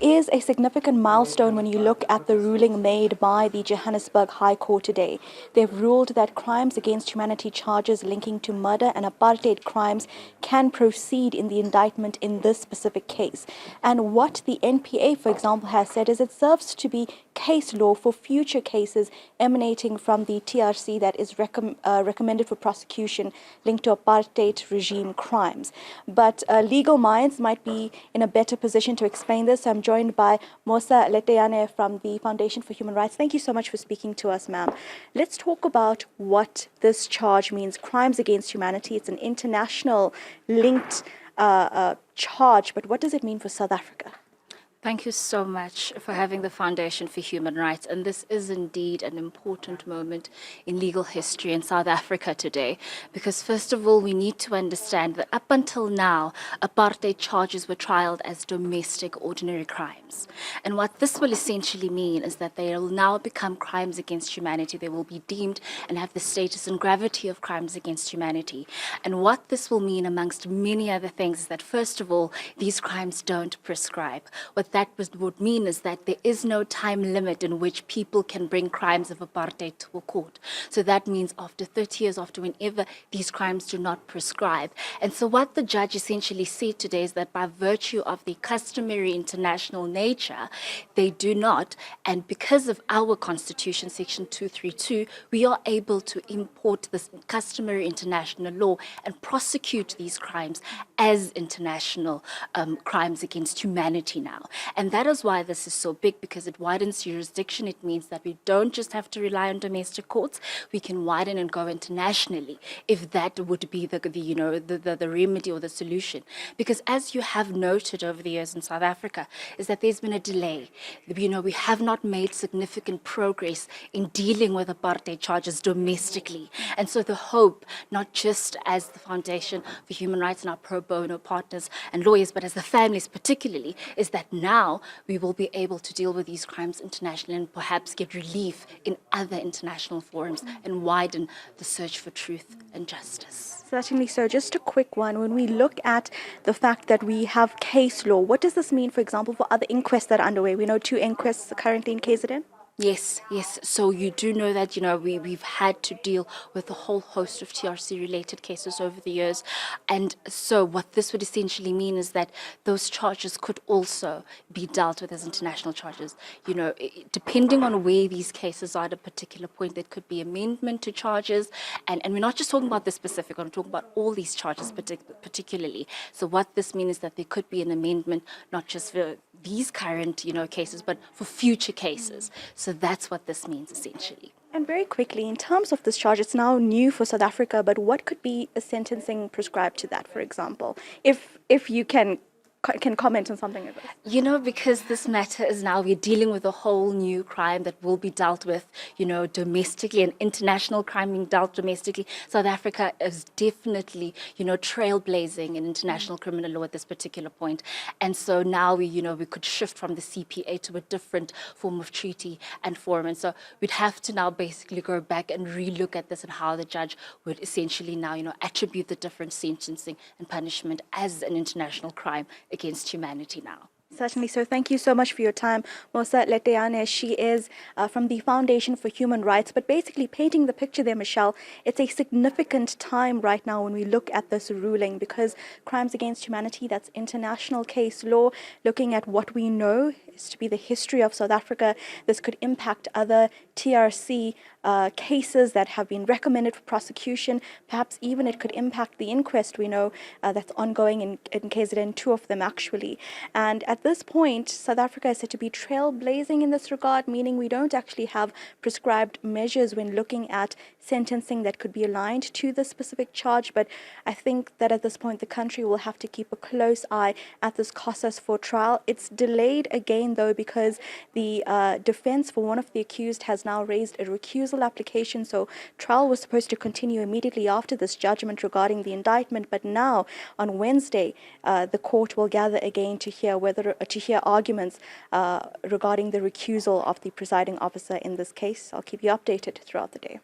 is a significant milestone when you look at the ruling made by the Johannesburg High Court today. They've ruled that crimes against humanity charges linking to murder and apartheid crimes can proceed in the indictment in this specific case. And what the NPA, for example, has said is it serves to be case law for future cases emanating from the TRC that is recommended for prosecution linked to apartheid regime crimes. But legal minds might be in a better position to explain this. I'm joined by Mosa Leteyane from the Foundation for Human Rights. Thank you so much for speaking to us, ma'am. Let's talk about what this charge means. Crimes against humanity. It's an international linked charge, but what does it mean for South Africa? Thank you so much for having the Foundation for Human Rights. And this is indeed an important moment in legal history in South Africa today, because first of all, we need to understand that up until now, apartheid charges were trialed as domestic ordinary crimes. And what this will essentially mean is that they will now become crimes against humanity. They will be deemed and have the status and gravity of crimes against humanity. And what this will mean, amongst many other things, is that first of all, these crimes don't prescribe. What that would mean is that there is no time limit in which people can bring crimes of apartheid to a court. So that means after 30 years, after whenever these crimes do not prescribe. And so what the judge essentially said today is that by virtue of the customary international nature, they do not. And because of our constitution, section 232, we are able to import this customary international law and prosecute these crimes as international crimes against humanity now. And that is why this is so big, because it widens jurisdiction. It means that we don't just have to rely on domestic courts. We can widen and go internationally, if that would be the remedy or the solution. Because as you have noted over the years in South Africa, is that there's been a delay. We have not made significant progress in dealing with apartheid charges domestically. And so the hope, not just as the Foundation for Human Rights and our pro bono partners and lawyers, but as the families particularly, is that now we will be able to deal with these crimes internationally and perhaps get relief in other international forums and widen the search for truth and justice. Certainly. So just a quick one. When we look at the fact that we have case law, what does this mean, for example, for other inquests that are underway? We know 2 inquests are currently in KZN. Yes. So you do know that, we've had to deal with a whole host of TRC-related cases over the years. And so what this would essentially mean is that those charges could also be dealt with as international charges. Depending on where these cases are at a particular point, there could be amendment to charges. And we're not just talking about this specific, we're talking about all these charges particularly. So what this means is that there could be an amendment, not just for these current, cases, but for future cases. So that's what this means essentially. And very quickly, in terms of this charge, it's now new for South Africa, but what could be a sentencing prescribed to that, for example, if you can comment on something like this? Because this matter is now, we're dealing with a whole new crime that will be dealt with, domestically, an international crime being dealt domestically. South Africa is definitely, trailblazing in international criminal law at this particular point. And so now we could shift from the CPA to a different form of treaty and forum. And so we'd have to now basically go back and relook at this and how the judge would essentially now, attribute the different sentencing and punishment as an international crime against humanity now. Certainly. So thank you so much for your time, Mosa Leteyane. She is from the Foundation for Human Rights. But basically painting the picture there, Michelle, it's a significant time right now when we look at this ruling, because crimes against humanity, that's international case law, looking at what we know is to be the history of South Africa. This could impact other TRC cases that have been recommended for prosecution. Perhaps even it could impact the inquest we know that's ongoing in KZN, 2 of them actually. And at this point, South Africa is said to be trailblazing in this regard, meaning we don't actually have prescribed measures when looking at sentencing that could be aligned to this specific charge. But I think that at this point, the country will have to keep a close eye at this process for trial. It's delayed again, though, because the defense for one of the accused has now raised a recusal application. So trial was supposed to continue immediately after this judgment regarding the indictment. But now, on Wednesday, the court will gather again to hear arguments regarding the recusal of the presiding officer in this case. I'll keep you updated throughout the day.